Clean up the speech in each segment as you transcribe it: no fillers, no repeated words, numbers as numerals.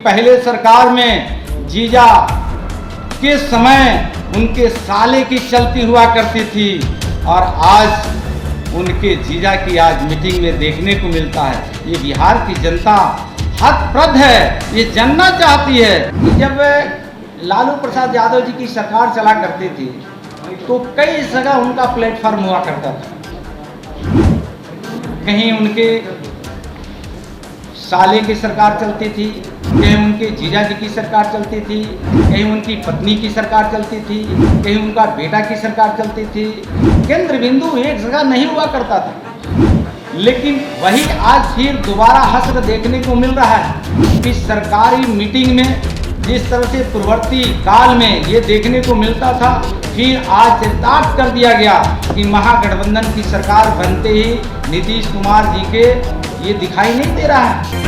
पहले सरकार में जीजा के समय उनके साले की चलती हुआ करती थी और आज उनके जीजा की आज मीटिंग में देखने को मिलता है। ये बिहार की जनता हतप्रभ है, ये जानना चाहती है कि जब लालू प्रसाद यादव जी की सरकार चला करती थी तो कई जगह उनका प्लेटफॉर्म हुआ करता था। कहीं उनके साले की सरकार चलती थी, कहीं उनके जीजा जी की सरकार चलती थी, कहीं उनकी पत्नी की सरकार चलती थी, कहीं उनका बेटा की सरकार चलती थी। केंद्र बिंदु एक जगह नहीं हुआ करता था। लेकिन वही आज फिर दोबारा हश्र देखने को मिल रहा है कि सरकारी मीटिंग में जिस तरह से पूर्ववर्ती काल में ये देखने को मिलता था, फिर आज चरितार्थ कर दिया गया कि महागठबंधन की सरकार बनते ही नीतीश कुमार जी के ये दिखाई नहीं दे रहा है।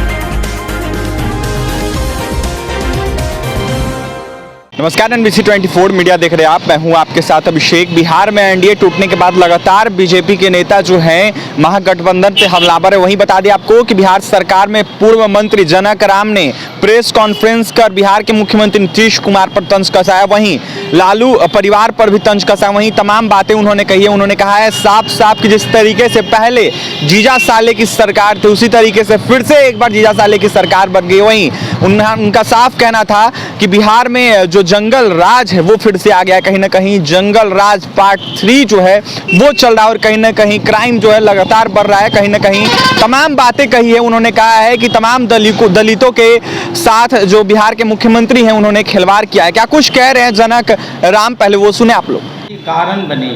नमस्कार, NBC 24 मीडिया देख रहे हैं आप। मैं हूं आपके साथ अभिषेक। बिहार में एनडीए टूटने के बाद लगातार बीजेपी के नेता जो हैं महागठबंधन पे हमलावर है। वहीं बता दें आपको कि बिहार सरकार में पूर्व मंत्री जनक राम ने प्रेस कॉन्फ्रेंस कर बिहार के मुख्यमंत्री नीतीश कुमार पर तंज कसाया, वहीं लालू परिवार पर भी तंज कसाया। वहीं तमाम बातें उन्होंने कही है। उन्होंने कहा है साफ साफ कि जिस तरीके से पहले जीजा साले की सरकार थी उसी तरीके से फिर से एक बार जीजा साले की सरकार बन गई। वहीं उनका साफ कहना था कि बिहार में जो जंगल राज है वो फिर से आ गया। कहीं ना कहीं जंगल राज पार्ट 3 जो है वो चल रहा है और कहीं ना कहीं क्राइम जो है लगातार बढ़ रहा है। कहीं ना कहीं तमाम बातें कही है। उन्होंने कहा है कि तमाम दलितों के साथ जो बिहार के मुख्यमंत्री हैं उन्होंने खिलवाड़ किया है। क्या कुछ कह रहे हैं जनक राम, पहले वो सुने आप लोग। कारण बने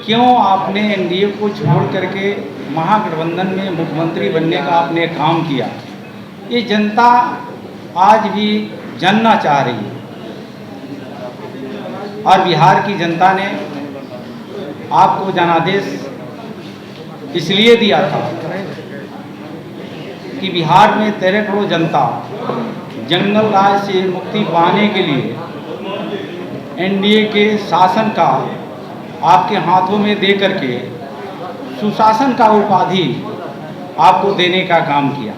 क्यों आपने एनडीए को छोड़ करके महागठबंधन में मुख्यमंत्री बनने का आपने काम किया, ये जनता आज भी जानना चाह रही है। और बिहार की जनता ने आपको जनादेश इसलिए दिया था कि बिहार में 13 करोड़ जनता जंगल राज से मुक्ति पाने के लिए एनडीए के शासन का आपके हाथों में दे करके सुशासन का उपाधि आपको देने का काम किया।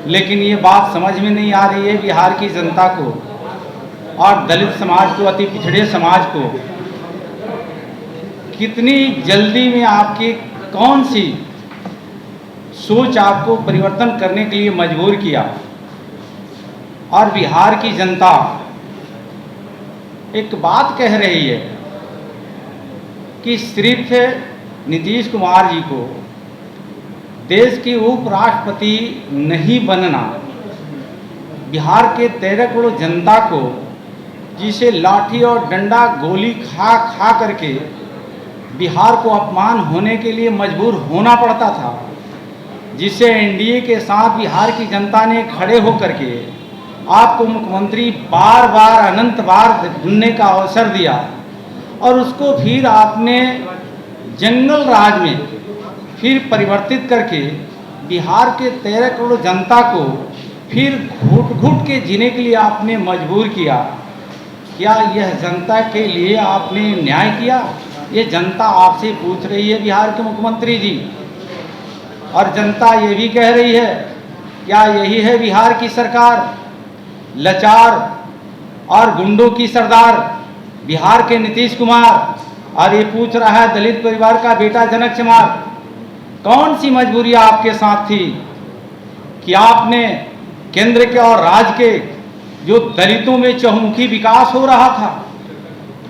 लेकिन ये बात समझ में नहीं आ रही है बिहार की जनता को और दलित समाज को, अति पिछड़े समाज को। कितनी जल्दी में आपकी कौन सी सोच आपको परिवर्तन करने के लिए मजबूर किया। और बिहार की जनता एक बात कह रही है कि सिर्फ नीतीश कुमार जी को देश की उपराष्ट्रपति नहीं बनना, बिहार के 13 करोड़ जनता को जिसे लाठी और डंडा गोली खा खा करके बिहार को अपमान होने के लिए मजबूर होना पड़ता था, जिसे एनडीए के साथ बिहार की जनता ने खड़े होकर के आपको मुख्यमंत्री बार बार अनंत बार चुनने का अवसर दिया और उसको फिर आपने जंगल राज में फिर परिवर्तित करके बिहार के 13 करोड़ जनता को फिर घुट घुट के जीने के लिए आपने मजबूर किया। क्या यह जनता के लिए आपने न्याय किया? ये जनता आपसे पूछ रही है बिहार के मुख्यमंत्री जी। और जनता ये भी कह रही है, क्या यही है बिहार की सरकार? लाचार और गुंडों की सरदार बिहार के नीतीश कुमार। और ये पूछ रहा है दलित परिवार का बेटा जनक कुमार, कौन सी मजबूरियां आपके साथ थी कि आपने केंद्र के और राज्य के जो दलितों में चहुमुखी विकास हो रहा था,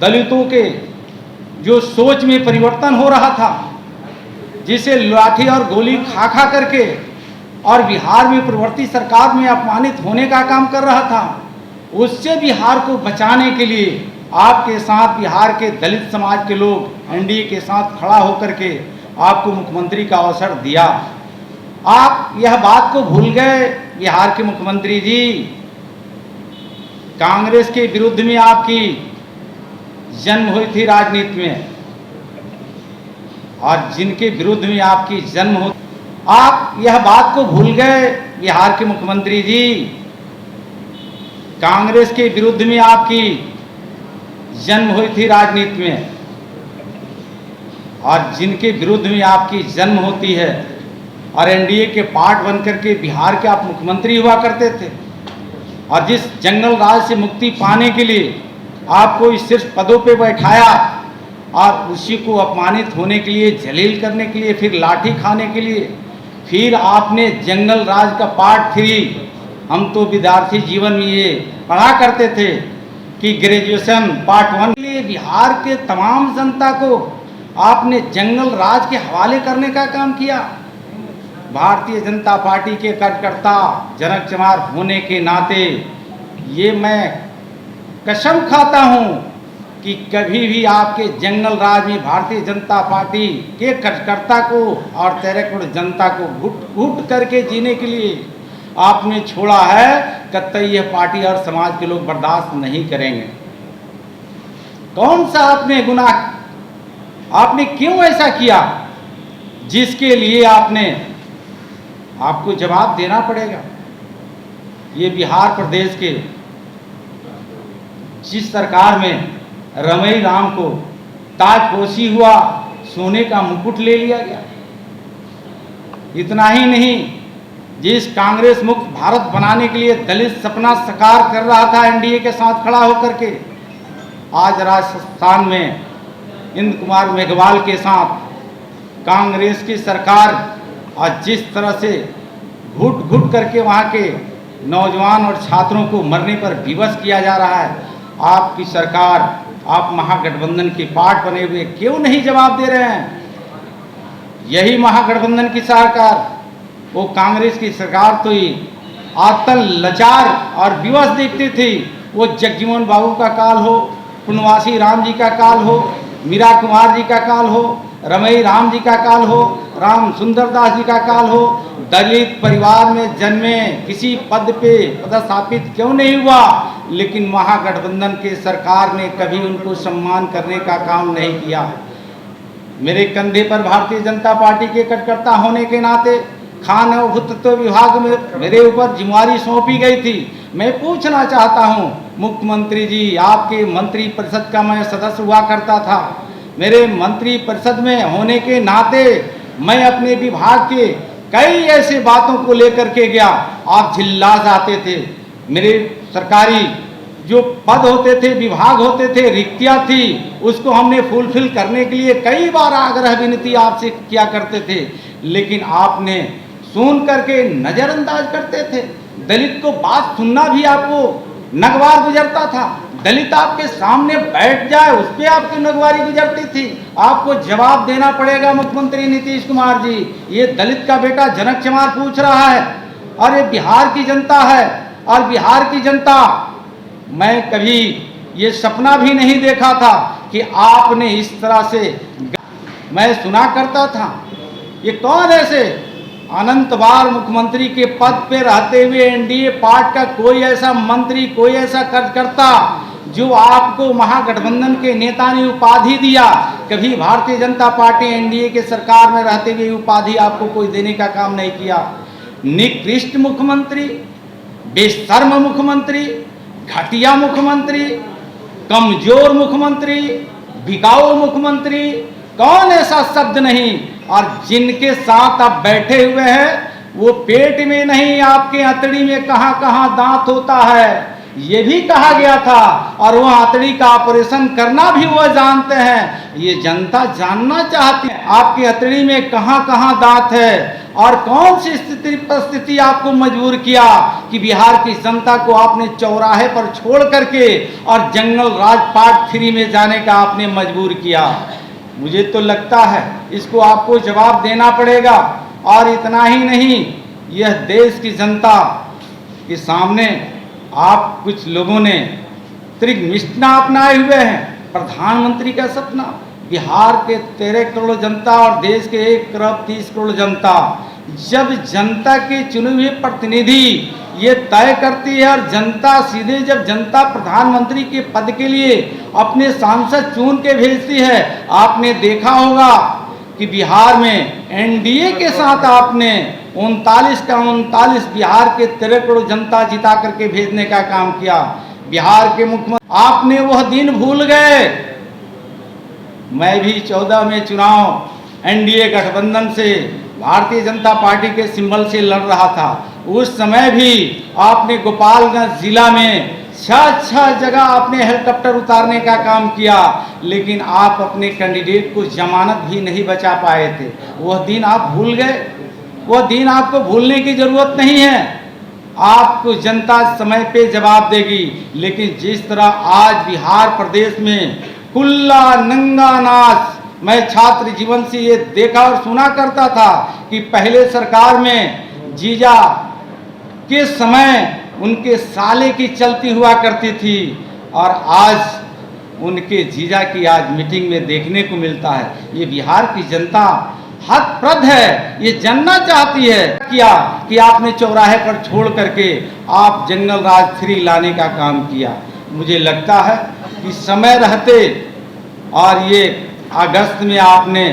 दलितों के जो सोच में परिवर्तन हो रहा था, जिसे लाठी और गोली खा खा करके और बिहार में पूर्ववर्ती सरकार में अपमानित होने का काम कर रहा था, उससे बिहार को बचाने के लिए आपके साथ बिहार के दलित समाज के लोग एनडीए के साथ खड़ा होकर के आपको मुख्यमंत्री का अवसर दिया। आप यह बात को भूल गए बिहार के मुख्यमंत्री जी। कांग्रेस के विरुद्ध में आपकी जन्म हुई थी राजनीति में, और जिनके विरुद्ध में आपकी जन्म हो, आप यह बात को भूल गए बिहार के मुख्यमंत्री जी। कांग्रेस के विरुद्ध में आपकी जन्म हुई थी राजनीति में, और जिनके विरुद्ध में आपकी जन्म होती है और एनडीए के पार्ट बनकर के बिहार के आप मुख्यमंत्री हुआ करते थे। और जिस जंगल राज से मुक्ति पाने के लिए आपको इस शीर्ष पदों पे बैठाया और उसी को अपमानित होने के लिए, जलील करने के लिए, फिर लाठी खाने के लिए, फिर आपने जंगल राज का पार्ट 3, हम तो विद्यार्थी जीवन में ये पढ़ा करते थे कि ग्रेजुएशन पार्ट 1 के लिए बिहार के तमाम जनता को आपने जंगल राज के हवाले करने का काम किया। भारतीय जनता पार्टी के कार्यकर्ता जनक चमार होने के नाते ये मैं कसम खाता हूँ कि कभी भी आपके जंगल राज में भारतीय जनता पार्टी के कार्यकर्ता को और 13 करोड़ जनता को घुट घुट करके जीने के लिए आपने छोड़ा है, कतई यह पार्टी और समाज के लोग बर्दाश्त नहीं करेंगे। कौन सा आपने गुनाह, आपने क्यों ऐसा किया जिसके लिए आपको जवाब देना पड़ेगा। ये बिहार प्रदेश के जिस सरकार में रमई राम को ताजपोशी हुआ, सोने का मुकुट ले लिया गया। इतना ही नहीं, जिस कांग्रेस मुक्त भारत बनाने के लिए दलित सपना साकार कर रहा था एनडीए के साथ खड़ा होकर के, आज राजस्थान में इंद्र कुमार मेघवाल के साथ कांग्रेस की सरकार आज जिस तरह से घुट घुट करके वहाँ के नौजवान और छात्रों को मरने पर विवश किया जा रहा है, आपकी सरकार, आप महागठबंधन के पार्ट बने हुए क्यों नहीं जवाब दे रहे हैं। यही महागठबंधन की सरकार, वो कांग्रेस की सरकार तो ही आतल लाचार और विवश दिखती थी। वो जगजीवन बाबू का काल हो, पुनवासी राम जी का काल हो, मीरा कुमार जी का काल हो, रमई राम जी का काल हो, राम सुंदर दास जी का काल हो, दलित परिवार में जन्मे, किसी पद पे पदस्थापित क्यों नहीं हुआ, लेकिन महागठबंधन के सरकार ने कभी उनको सम्मान करने का काम नहीं किया। मेरे कंधे पर भारतीय जनता पार्टी के कार्यकर्ता होने के नाते खान एवं भूतत्व विभाग में मेरे ऊपर जिम्मेवारी सौंपी गई थी। मैं पूछना चाहता हूं मुख्यमंत्री जी, आपके मंत्री परिषद का मैं सदस्य हुआ करता था। मेरे मंत्री परिषद में होने के नाते मैं अपने विभाग के कई ऐसे बातों को लेकर के गया, आप झिल्ला जाते थे। मेरे सरकारी जो पद होते थे, विभाग होते थे, रिक्तियां थी, उसको हमने फुलफिल करने के लिए कई बार आग्रह विनती आपसे किया करते थे, लेकिन आपने सुन करके नजरअंदाज करते थे। दलित को बात सुनना भी आपको नगवार गुजरता था। दलित आपके सामने बैठ जाए उस पर आपकी नगवारी गुजरती थी। आपको जवाब देना पड़ेगा मुख्यमंत्री नीतीश कुमार जी। ये दलित का बेटा जनक चमार पूछ रहा है और ये बिहार की जनता है। और बिहार की जनता, मैं कभी ये सपना भी नहीं देखा था कि आपने इस तरह से, मैं सुना करता था ये कौन ऐसे अनंत बार मुख्यमंत्री के पद पे रहते हुए एनडीए पार्टी का कोई ऐसा मंत्री, कोई ऐसा कार्यकर्ता जो आपको महागठबंधन के नेता ने उपाधि दिया, कभी भारतीय जनता पार्टी एनडीए के सरकार में रहते हुए उपाधि आपको कोई देने का काम नहीं किया। निकृष्ट मुख्यमंत्री, बेशर्म मुख्यमंत्री, घटिया मुख्यमंत्री, कमजोर मुख्यमंत्री, बिकाऊ मुख्यमंत्री, कौन ऐसा शब्द नहीं। और जिनके साथ आप बैठे हुए हैं वो पेट में नहीं, आपके अतड़ी में कहां कहां दांत होता है ये भी कहा गया था, और वह अतड़ी का ऑपरेशन करना भी वह जानते हैं। ये जनता जानना चाहती है आपकी अतड़ी में कहां कहां दांत है और कौन सी परिस्थिति आपको मजबूर किया कि बिहार की जनता को आपने चौराहे पर छोड़ करके और जंगल राज पार्ट 3 में जाने का आपने मजबूर किया। मुझे तो लगता है इसको आपको जवाब देना पड़ेगा। और इतना ही नहीं, यह देश की जनता के सामने आप कुछ लोगों ने त्रिगमिष्टना अपनाए हुए हैं। प्रधानमंत्री का सपना, बिहार के 13 करोड़ जनता और देश के 1 करोड़ 30 करोड़ जनता, जब जनता के चुने हुए प्रतिनिधि ये तय करती है और जनता सीधे जब जनता प्रधानमंत्री के पद के लिए अपने सांसद चुन के भेजती है। आपने देखा होगा कि बिहार में एनडीए के साथ आपने 39 का 39 बिहार के 13 करोड़ जनता जिता करके भेजने का काम किया। बिहार के मुख्यमंत्री, आपने वह दिन भूल गए। मैं भी 14 में चुनाव एनडीए गठबंधन से भारतीय जनता पार्टी के सिंबल से लड़ रहा था, उस समय भी आपने गोपालगंज जिला में 6 जगह आपने हेलीकॉप्टर उतारने का काम किया, लेकिन आप अपने कैंडिडेट को जमानत भी नहीं बचा पाए थे। वह दिन आप भूल गए। वह दिन आपको भूलने की जरूरत नहीं है। आपको जनता समय पे जवाब देगी। लेकिन जिस तरह आज बिहार प्रदेश में कुल्ला नंगा नाच, मैं छात्र जीवन से ये देखा और सुना करता था कि पहले सरकार में जीजा के समय उनके साले की चलती हुआ करती थी, और आज उनके जीजा की आज मीटिंग में देखने को मिलता है। ये बिहार की जनता हतप्रद है, ये जानना चाहती है क्या कि आपने चौराहे पर छोड़ करके आप जंगल राज 3 लाने का काम किया। मुझे लगता है कि समय रहते, और ये अगस्त में आपने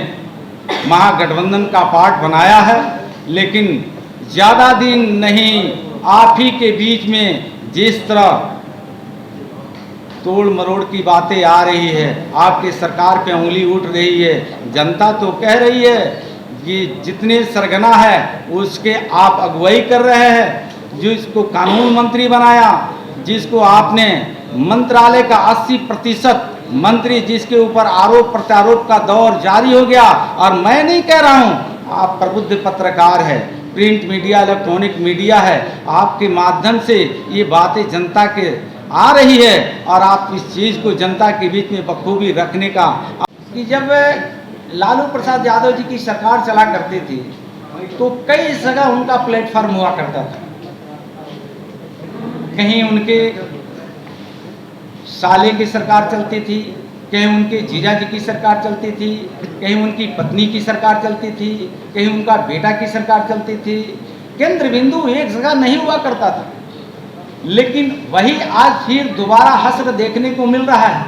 महागठबंधन का पार्ट बनाया है, लेकिन ज़्यादा दिन नहीं, आप ही के बीच में जिस तरह तोड़ मरोड़ की बातें आ रही है, आपके सरकार पे उंगली उठ रही है। जनता तो कह रही है कि जितने सरगना है उसके आप अगुवाई कर रहे हैं। जिसको कानून मंत्री बनाया, जिसको आपने मंत्रालय का 80% मंत्री, जिसके ऊपर आरोप प्रत्यारोप का दौर जारी हो गया। और मैं नहीं कह रहा हूँ, आप प्रबुद्ध पत्रकार है, प्रिंट मीडिया, इलेक्ट्रॉनिक मीडिया है, आपके माध्यम से ये बातें जनता के आ रही है, और आप इस चीज़ को जनता के बीच में बखूबी रखने का कि जब लालू प्रसाद यादव जी की सरकार चला करती थी तो कई जगह उनका प्लेटफॉर्म हुआ करता था। कहीं उनके साले की सरकार चलती थी, कहीं उनके जीजा जी की सरकार चलती थी, कहीं उनकी पत्नी की सरकार चलती थी, कहीं उनका बेटा की सरकार चलती थी। केंद्र बिंदु एक जगह नहीं हुआ करता था। लेकिन वही आज फिर दोबारा हश्र देखने को मिल रहा है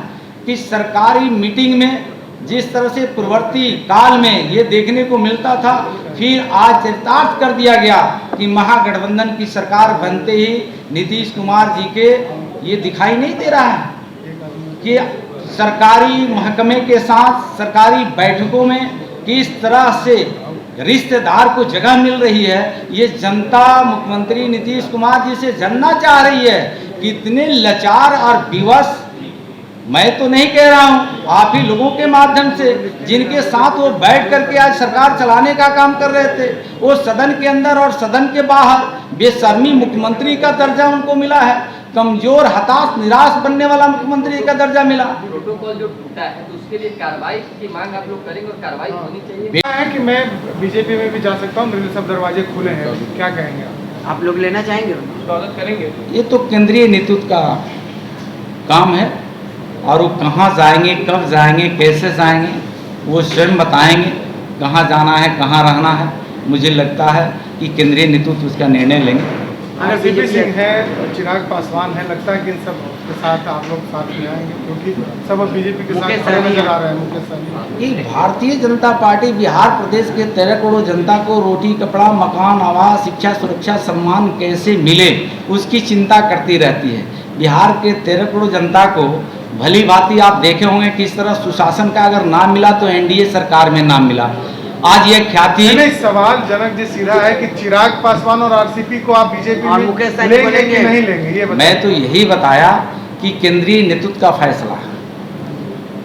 कि सरकारी मीटिंग में जिस तरह से पूर्ववर्ती काल में ये देखने को मिलता था, फिर आज चरितार्थ कर दिया गया कि महागठबंधन की सरकार बनते ही नीतीश कुमार जी के ये दिखाई नहीं दे रहा है कि सरकारी महकमे के साथ सरकारी बैठकों में किस तरह से रिश्तेदार को जगह मिल रही है। ये जनता मुख्यमंत्री नीतीश कुमार जी से जानना चाह रही है कि इतने लाचार और विवश, मैं तो नहीं कह रहा हूँ, आप ही लोगों के माध्यम से जिनके साथ वो बैठ करके आज सरकार चलाने का काम कर रहे थे, वो सदन के अंदर और सदन के बाहर बेशर्मी मुख्यमंत्री का दर्जा उनको मिला है, कमजोर, हताश, निराश बनने वाला मुख्यमंत्री का दर्जा मिला। प्रोटोकॉल जो टूटा है तो उसके लिए कार्रवाई की मांग आप लोग करेंगे और कार्रवाई होनी चाहिए। है कि मैं बीजेपी में भी जा सकता हूँ, मेरे सब दरवाजे खुले हैं, क्या कहेंगे आप लोग लेना चाहेंगे? स्वागत करेंगे। ये तो केंद्रीय नेतृत्व का काम है, और वो कहाँ जाएंगे, कब जाएंगे, कैसे जाएंगे, वो स्वयं बताएंगे कहाँ जाना है, कहाँ रहना है। मुझे लगता है कि केंद्रीय नेतृत्व उसका निर्णय लेंगे। सीपी सिंह है, चिराग पासवान है, लगता है कि इन सब के साथ आप लोग साथ में आएंगे, क्योंकि सब बीजेपी के साथ खड़े नजर आ रहे हैं। मुकेश सहनी, ये भारतीय जनता पार्टी बिहार प्रदेश के 13 करोड़ जनता को रोटी, कपड़ा, मकान, आवास, शिक्षा, सुरक्षा, सम्मान कैसे मिले, उसकी चिंता करती रहती है। बिहार के 13 करोड़ जनता को भली भांति आप देखे होंगे किस तरह सुशासन का अगर नाम मिला तो एनडीए सरकार में नाम मिला। आज ये ख्याति नहीं, सवाल जनक जी सीधा है कि चिराग पासवान और आरसीपी को आप बीजेपी में लेंगे कि नहीं लेंगे, ये बताइए। मैं तो यही बताया कि केंद्रीय नेतृत्व का फैसला है,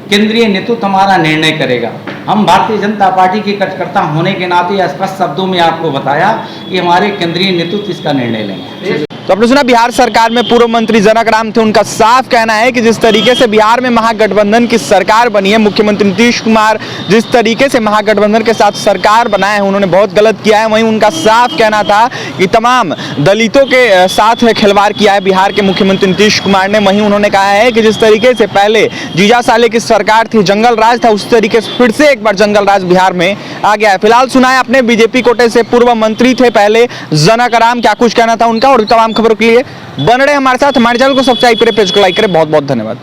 केंद्रीय नेतृत्व हमारा निर्णय करेगा। हम भारतीय जनता पार्टी के कार्यकर्ता होने के नाते स्पष्ट शब्दों में आपको बताया कि हमारे केंद्रीय नेतृत्व इसका निर्णय लेंगे। तो आपने सुना बिहार सरकार में पूर्व मंत्री जनक राम थे, उनका साफ कहना है कि जिस तरीके से बिहार में महागठबंधन की सरकार बनी है, मुख्यमंत्री नीतीश कुमार जिस तरीके से महागठबंधन के साथ सरकार बनाए हैं, उन्होंने बहुत गलत किया है। वहीं उनका साफ कहना था कि तमाम दलितों के साथ खिलवाड़ किया है बिहार के मुख्यमंत्री नीतीश कुमार ने। वहीं उन्होंने कहा है कि जिस तरीके से पहले जीजा साले की सरकार थी, जंगल राज था, उस तरीके से फिर से एक बार जंगल राज बिहार में आ गया है। फिलहाल सुनाए अपने बीजेपी कोटे से पूर्व मंत्री थे पहले जनक राम, क्या कुछ कहना था उनका। और तमाम खबरों के लिए बन रहे हमारे साथ, हमारे चैनल को सब्सक्राइब करें, पेज को लाइक करें। बहुत बहुत धन्यवाद।